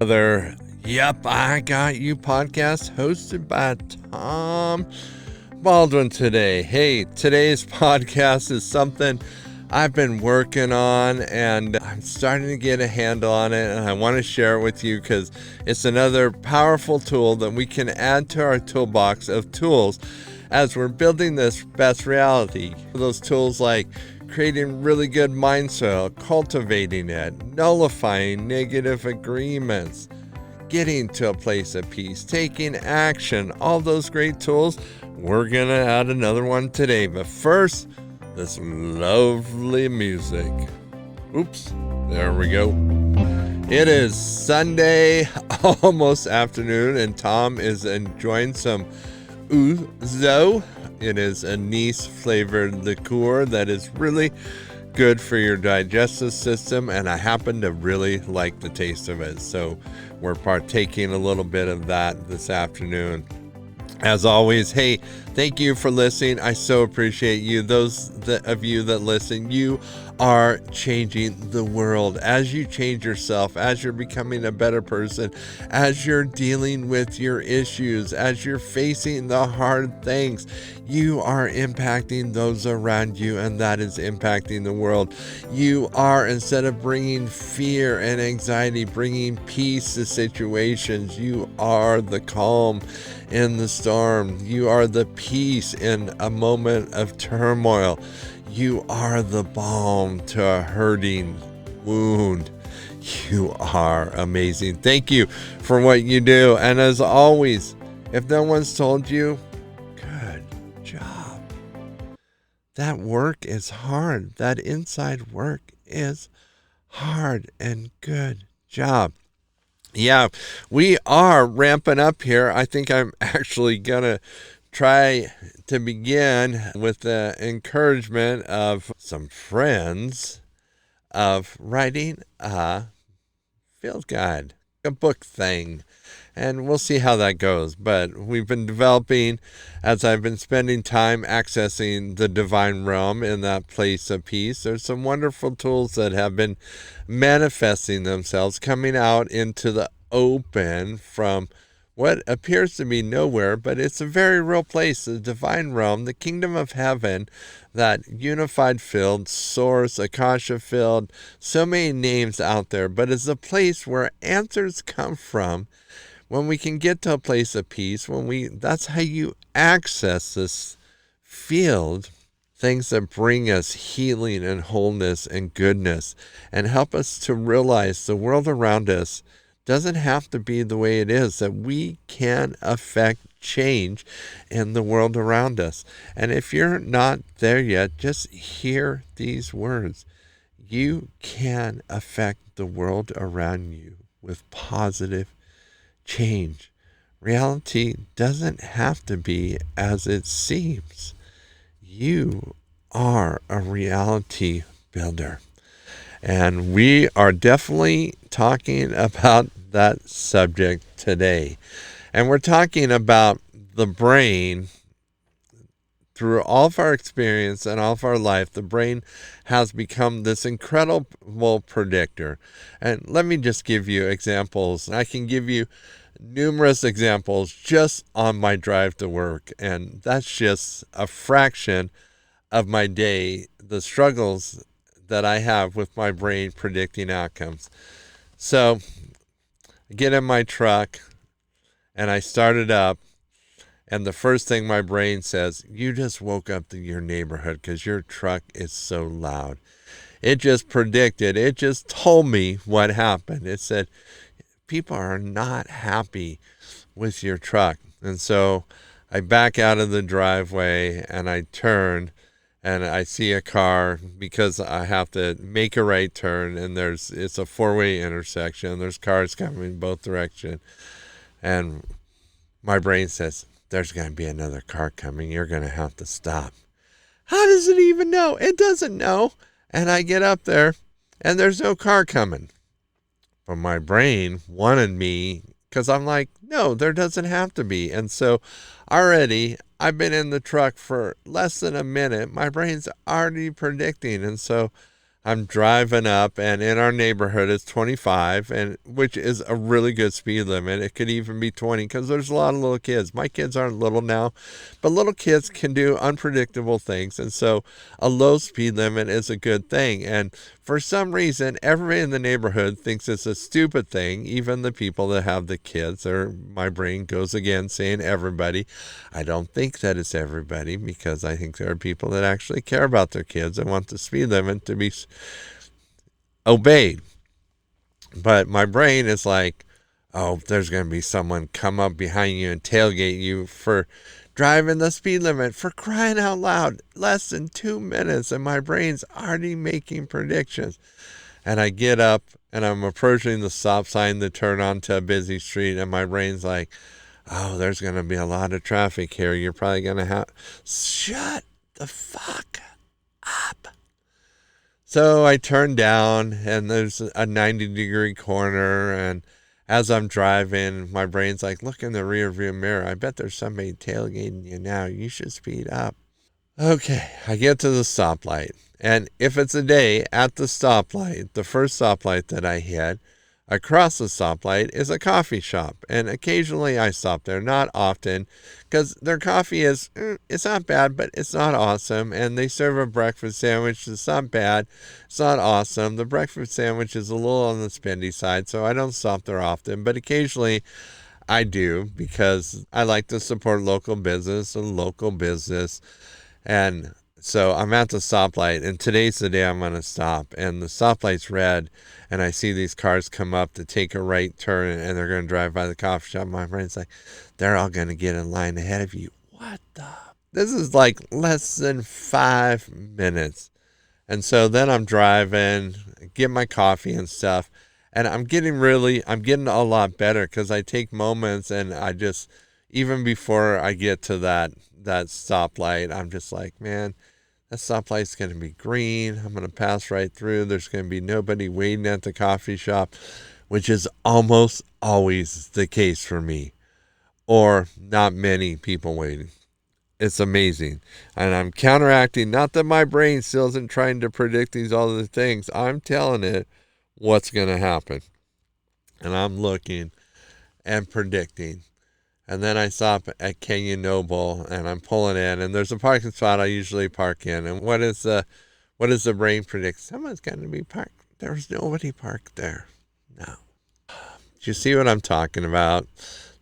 Another Yup, I Got You podcast hosted by Tom Baldwin today. Hey, today's podcast is something I've been working on and I'm starting to get a handle on it, and I want to share it with you because it's another powerful tool that we can add to our toolbox of tools as we're building this best reality. Those tools like creating really good mind soil, cultivating it, nullifying negative agreements, getting to a place of peace, taking action, all those great tools. We're going to add another one today. But first, this lovely music. Oops, there we go. It is Sunday, almost afternoon, and Tom is enjoying some ouzo. It is anise flavored liqueur that is really good for your digestive system, and I happen to really like the taste of it. So we're partaking a little bit of that this afternoon. As always, hey, thank you for listening. I so appreciate you. Those of you that listen, you are changing the world. As you change yourself, as you're becoming a better person, as you're dealing with your issues, as you're facing the hard things, you are impacting those around you, and that is impacting the world. You are, instead of bringing fear and anxiety, bringing peace to situations. You are the calm in the storm. You are the peace in a moment of turmoil. You are the balm to a hurting wound. You are amazing. Thank you for what you do. And as always, if no one's told you, good job. That work is hard. That inside work is hard, and good job. Yeah, we are ramping up here. I think I'm actually going to try to begin with the encouragement of some friends of writing a field guide, a book thing. And we'll see how that goes. But we've been developing, as I've been spending time accessing the divine realm in that place of peace. There's some wonderful tools that have been manifesting themselves, coming out into the open from what appears to be nowhere, but it's a very real place, the divine realm, the kingdom of heaven, that unified field, source, Akasha field, so many names out there, but it's a place where answers come from. When we can get to a place of peace, that's how you access this field, things that bring us healing and wholeness and goodness, and help us to realize the world around us doesn't have to be the way it is, that we can affect change in the world around us. And if you're not there yet, just hear these words. You can affect the world around you with positive change. Reality doesn't have to be as it seems. You are a reality builder. And we are definitely talking about that subject today. And we're talking about the brain. Through all of our experience and all of our life, the brain has become this incredible predictor. And let me just give you examples. I can give you numerous examples just on my drive to work. And that's just a fraction of my day, the struggles that I have with my brain predicting outcomes. So I get in my truck and I start it up. And the first thing my brain says, you just woke up your neighborhood because your truck is so loud. It just predicted, it just told me what happened. It said, people are not happy with your truck. And so I back out of the driveway and I turn and I see a car because I have to make a right turn, and it's a four-way intersection. There's cars coming in both directions. And my brain says, there's going to be another car coming. You're going to have to stop. How does it even know? It doesn't know. And I get up there, and there's no car coming. But my brain wanted me, because I'm like, no, there doesn't have to be. And so already, I've been in the truck for less than a minute. My brain's already predicting. And so I'm driving up, and in our neighborhood it's 25, and which is a really good speed limit. It could even be 20 because there's a lot of little kids. My kids aren't little now, but little kids can do unpredictable things, and so a low speed limit is a good thing. And for some reason, everybody in the neighborhood thinks it's a stupid thing, even the people that have the kids. Or my brain goes again saying everybody. I don't think that it's everybody, because I think there are people that actually care about their kids and want the speed limit to be obeyed. But my brain is like, oh, there's going to be someone come up behind you and tailgate you for driving the speed limit, for crying out loud. Less than 2 minutes, and my brain's already making predictions. And I get up and I'm approaching the stop sign to turn onto a busy street, and my brain's like, oh, there's going to be a lot of traffic here. You're probably going to have... Shut the fuck up. So I turn down, and there's a 90-degree corner, and as I'm driving, my brain's like, look in the rear view mirror. I bet there's somebody tailgating you now. You should speed up. Okay, I get to the stoplight, and if it's a day at the stoplight, the first stoplight that I hit, across the stoplight is a coffee shop, and occasionally I stop there, not often, because their coffee is, it's not bad, but it's not awesome, and they serve a breakfast sandwich. It's not bad, it's not awesome. The breakfast sandwich is a little on the spendy side, so I don't stop there often, but occasionally I do, because I like to support local business and local business. And so I'm at the stoplight, and today's the day I'm going to stop. And the stoplight's red, and I see these cars come up to take a right turn, and they're going to drive by the coffee shop. My friend's like, they're all going to get in line ahead of you. What the? This is like less than 5 minutes. And so then I'm driving, get my coffee and stuff. And I'm getting a lot better, because I take moments, and I just, even before I get to that stoplight, I'm just like, man, that stoplight's going to be green. I'm going to pass right through. There's going to be nobody waiting at the coffee shop, which is almost always the case for me, or not many people waiting. It's amazing. And I'm counteracting, not that my brain still isn't trying to predict these other things. I'm telling it what's going to happen. And I'm looking and predicting. And then I stop at Canyon Noble, and I'm pulling in, and there's a parking spot I usually park in. And what does the brain predict? Someone's going to be parked. There's nobody parked there. No. Do you see what I'm talking about?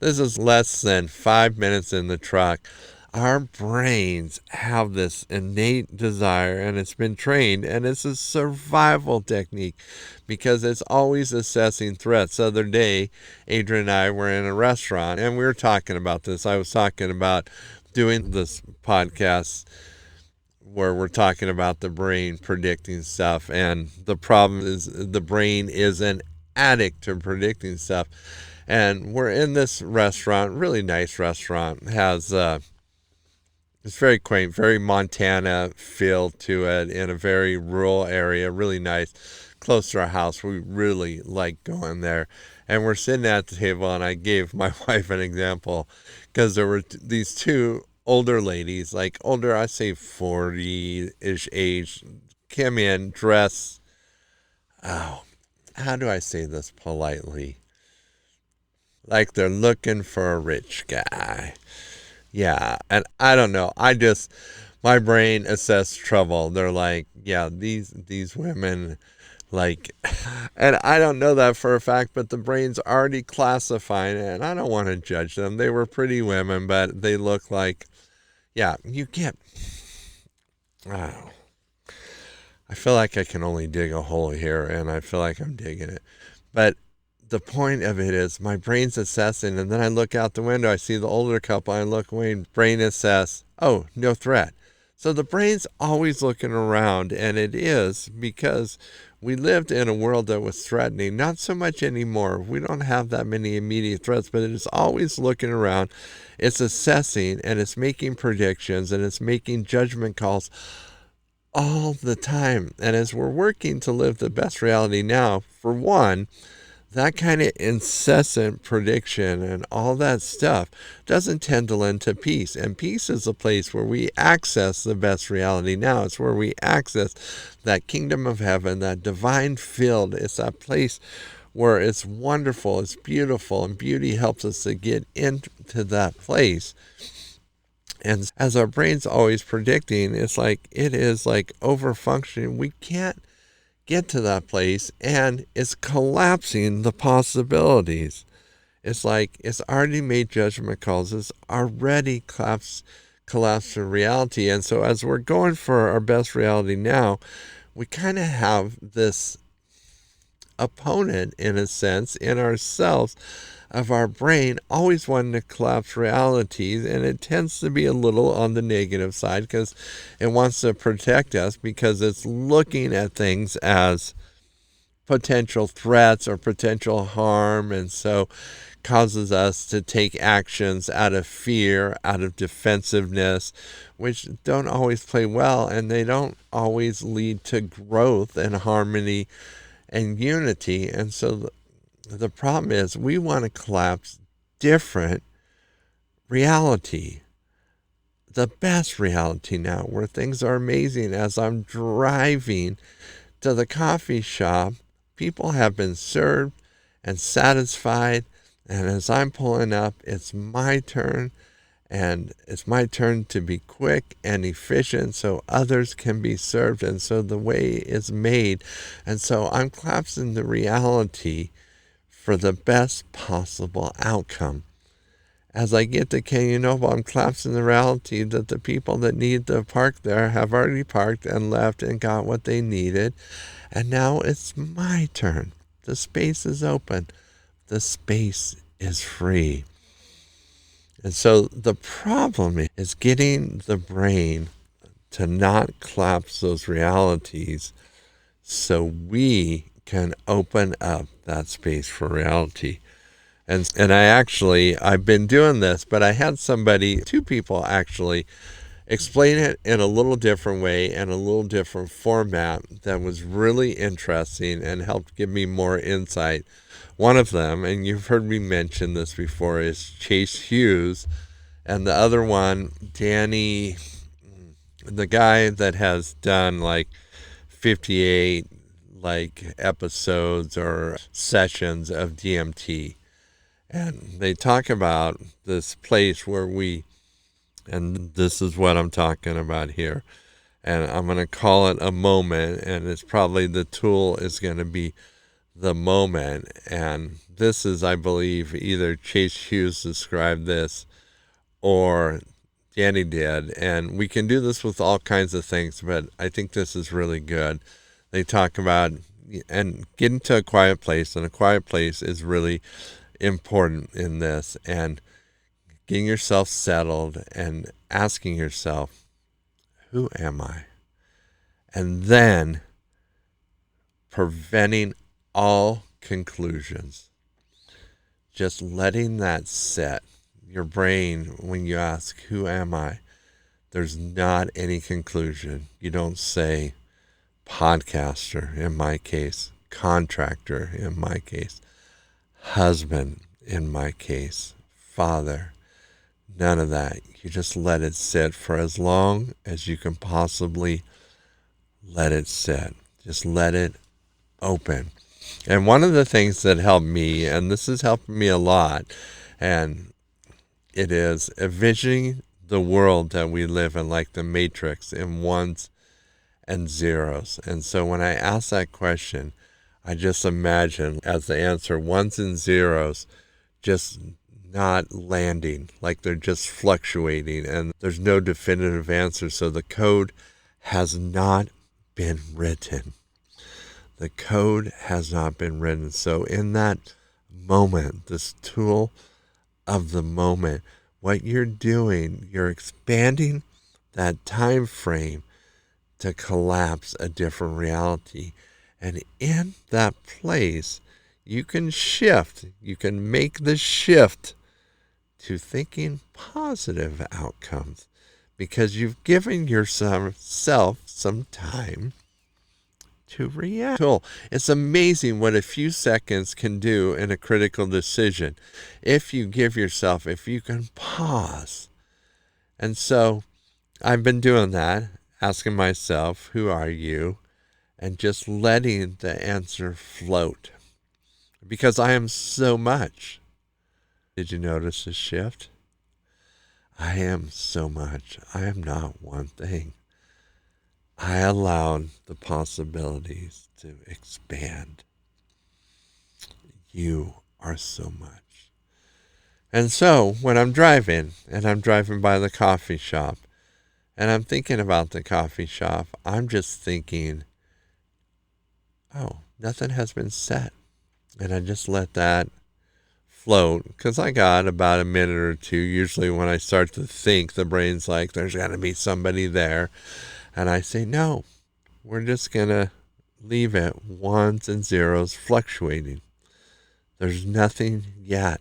This is less than 5 minutes in the truck. Our brains have this innate desire, and it's been trained, and it's a survival technique, because it's always assessing threats. The other day, Adrian and I were in a restaurant, and we were talking about this. I was talking about doing this podcast where we're talking about the brain predicting stuff, and the problem is the brain is an addict to predicting stuff. And we're in this restaurant, really nice restaurant, has it's very quaint, very Montana feel to it, in a very rural area, really nice, close to our house. We really like going there. And we're sitting at the table, and I gave my wife an example, because there were these two older ladies, like older, I say 40-ish age, came in, dressed, oh, how do I say this politely? Like they're looking for a rich guy. Yeah, and I don't know. My brain assessed trouble. They're like, yeah, these women, like, and I don't know that for a fact, but the brain's already classifying it, and I don't want to judge them. They were pretty women, but they look like, yeah, you get, I don't know. I feel like I can only dig a hole here, and I feel like I'm digging it. But the point of it is my brain's assessing, and then I look out the window, I see the older couple, I look away, and brain assess, oh, no threat. So the brain's always looking around, and it is because we lived in a world that was threatening. Not so much anymore. We don't have that many immediate threats, but it is always looking around. It's assessing, and it's making predictions, and it's making judgment calls all the time. And as we're working to live the best reality now, for one, that kind of incessant prediction and all that stuff doesn't tend to lend to peace. And peace is a place where we access the best reality now. It's where we access that kingdom of heaven, that divine field. It's that place where it's wonderful, it's beautiful, and beauty helps us to get into that place. And as our brain's always predicting, it's like it is like overfunctioning. We can't get to that place, and it's collapsing the possibilities. It's like it's already made judgment calls. It's already collapsed in reality. And so as we're going for our best reality now, we kind of have this opponent, in a sense, in ourselves, of our brain always wanting to collapse realities, and it tends to be a little on the negative side because it wants to protect us, because it's looking at things as potential threats or potential harm, and so causes us to take actions out of fear, out of defensiveness, which don't always play well, and they don't always lead to growth and harmony and unity. And so the problem is we want to collapse different reality, the best reality now, where things are amazing. As I'm driving to the coffee shop, people have been served and satisfied, and as I'm pulling up, it's my turn, and it's my turn to be quick and efficient so others can be served, and so the way is made. And so I'm collapsing the reality for the best possible outcome. As I get to Canyon Noble, I'm collapsing the reality that the people that need to park there have already parked and left and got what they needed. And now it's my turn. The space is open. The space is free. And so the problem is getting the brain to not collapse those realities so we can open up that space for reality. And I've been doing this, but I had two people actually, explain it in a little different way and a little different format that was really interesting and helped give me more insight. One of them, and you've heard me mention this before, is Chase Hughes, and the other one, Danny, the guy that has done like 58 like episodes or sessions of DMT. And they talk about this place where and this is what I'm talking about here. And I'm going to call it a moment, and it's probably the tool is going to be the moment. And this is, I believe, either Chase Hughes described this or Danny did. And we can do this with all kinds of things, but I think this is really good. They talk about and get into a quiet place, and a quiet place is really important in this, and getting yourself settled and asking yourself, who am I? And then preventing all conclusions. Just letting that set. Your brain, when you ask, who am I? There's not any conclusion. You don't say podcaster, in my case, contractor, in my case, husband, in my case, father. None of that. You just let it sit for as long as you can possibly let it sit. Just let it open. And one of the things that helped me, and this has helped me a lot, and it is envisioning the world that we live in, like the Matrix, in ones and zeros. And so when I ask that question, I just imagine as the answer ones and zeros just not landing, like they're just fluctuating, and there's no definitive answer. So the code has not been written. The code has not been written. So in that moment, this tool of the moment, what you're doing, you're expanding that time frame to collapse a different reality. And in that place, you can shift. You can make the shift to thinking positive outcomes, because you've given yourself some time to react. It's amazing what a few seconds can do in a critical decision if you can pause. And so I've been doing that, asking myself, who are you? And just letting the answer float. Because I am so much. Did you notice a shift? I am so much. I am not one thing. I allowed the possibilities to expand. You are so much. And so when I'm driving by the coffee shop and I'm thinking about the coffee shop, I'm just thinking, oh, nothing has been said. And I just let that float because I got about a minute or two. Usually when I start to think, the brain's like, there's got to be somebody there. And I say, no, we're just going to leave it ones and zeros fluctuating. There's nothing yet.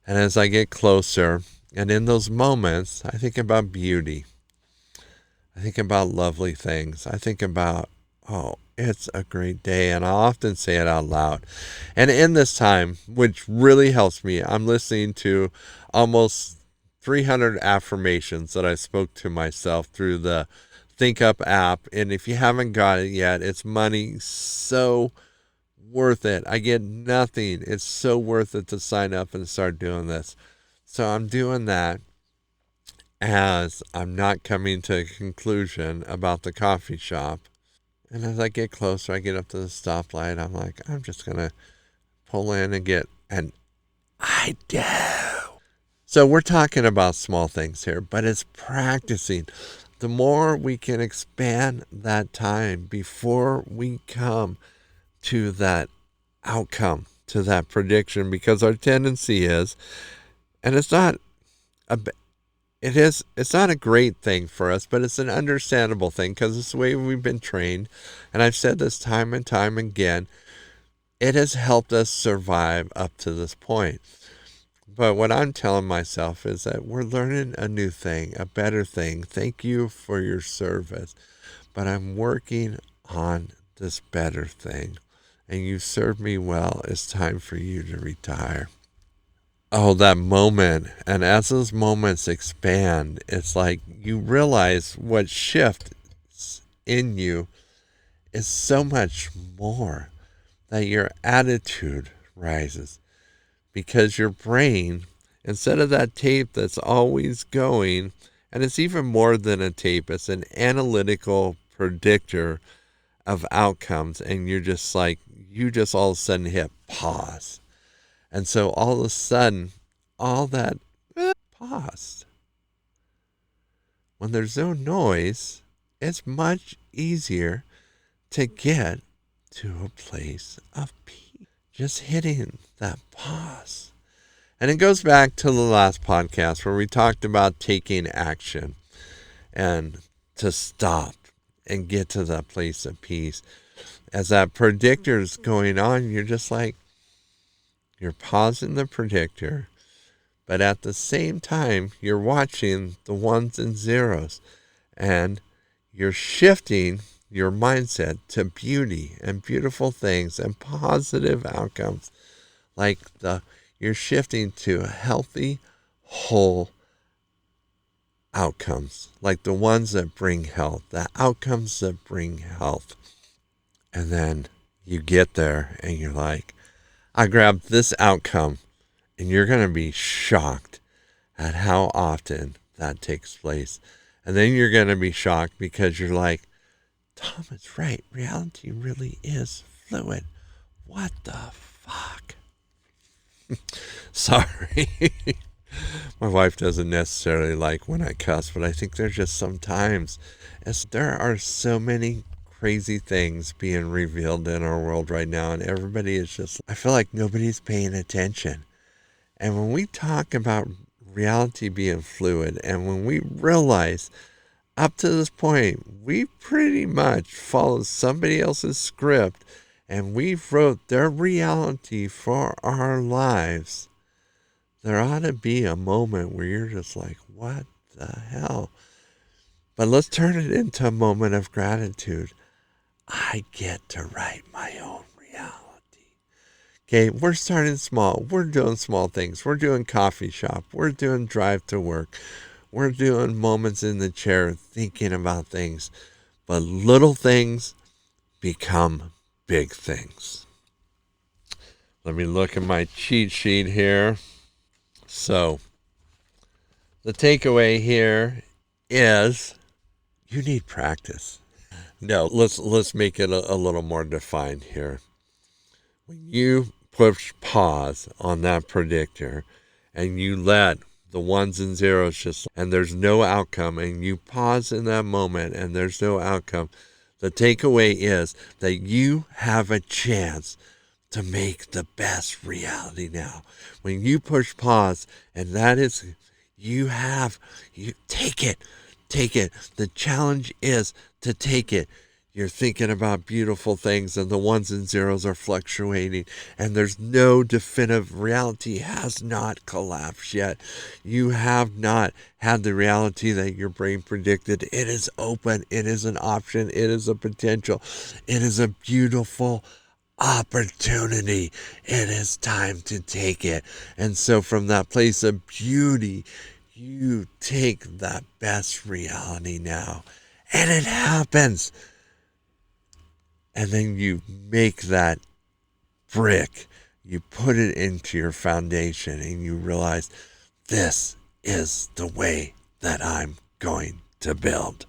And as I get closer, and in those moments, I think about beauty. I think about lovely things. I think about, oh, it's a great day. And I often say it out loud. And in this time, which really helps me, I'm listening to almost 300 affirmations that I spoke to myself through the Think Up app. And if you haven't got it yet, it's money so worth it. I get nothing. It's so worth it to sign up and start doing this. So I'm doing that as I'm not coming to a conclusion about the coffee shop. And as I get closer, I get up to the stoplight. I'm like, I'm just going to pull in and get an I do. So we're talking about small things here, but it's practicing. The more we can expand that time before we come to that outcome, to that prediction, because our tendency is, and it's not it's not a great thing for us, but it's an understandable thing because it's the way we've been trained. And I've said this time and time again, it has helped us survive up to this point. But what I'm telling myself is that we're learning a new thing, a better thing. Thank you for your service. But I'm working on this better thing. And you served me well. It's time for you to retire. Oh, that moment. And as those moments expand, it's like you realize what shifts in you is so much more, that your attitude rises. Because your brain, instead of that tape that's always going, and it's even more than a tape, it's an analytical predictor of outcomes, and you just all of a sudden hit pause. And so all of a sudden, all that paused. When there's no noise, it's much easier to get to a place of peace. Just hitting that pause. And it goes back to the last podcast where we talked about taking action and to stop and get to that place of peace. As that predictor is going on, you're just like, you're pausing the predictor, but at the same time, you're watching the ones and zeros, and you're shifting your mindset to beauty and beautiful things and positive outcomes. You're shifting to healthy, whole outcomes, like the ones that bring health, the outcomes that bring health. And then you get there and you're like, I grabbed this outcome, and you're going to be shocked at how often that takes place. And then you're going to be shocked because you're like, Tom is right. Reality really is fluid. What the fuck? Sorry. My wife doesn't necessarily like when I cuss, but I think there's just sometimes, as there are so many crazy things being revealed in our world right now, and everybody is just, I feel like nobody's paying attention. And when we talk about reality being fluid, and when we realize up to this point, we pretty much followed somebody else's script, and we wrote their reality for our lives, there ought to be a moment where you're just like, what the hell? But let's turn it into a moment of gratitude. I get to write my own reality. Okay, we're starting small. We're doing small things. We're doing coffee shop. We're doing drive to work. We're doing moments in the chair thinking about things. But little things become big things. Let me look at my cheat sheet here. So, the takeaway here is you need practice. No, let's make it a little more defined here. When you push pause on that predictor and you let the ones and zeros and there's no outcome, and you pause in that moment and there's no outcome, the takeaway is that you have a chance to make the best reality now. When you push pause, and that is, you take it. The challenge is to take it. You're thinking about beautiful things, and the ones and zeros are fluctuating, and there's no definitive reality has not collapsed yet. You have not had the reality that your brain predicted. It is open. It is an option. It is a potential. It is a beautiful opportunity. It is time to take it. And so from that place of beauty, you take that best reality now. And it happens. And then you make that brick, you put it into your foundation, and you realize this is the way that I'm going to build.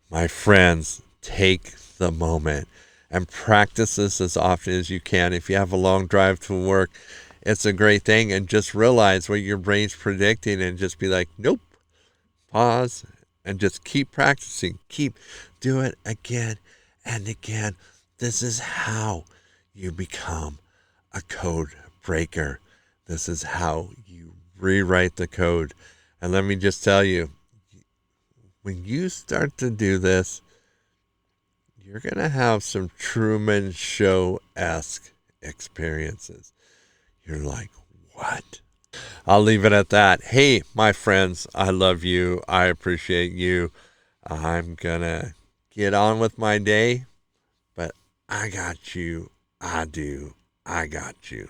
My friends, take the moment and practice this as often as you can. If you have a long drive to work, it's a great thing. And just realize what your brain's predicting and just be like, nope, pause, and just keep practicing. Do it again and again. This is how you become a code breaker. This is how you rewrite the code. And let me just tell you, when you start to do this, you're going to have some Truman Show-esque experiences. You're like, what? I'll leave it at that. Hey, my friends, I love you. I appreciate you. I'm going to get on with my day, but I got you. I do. I got you.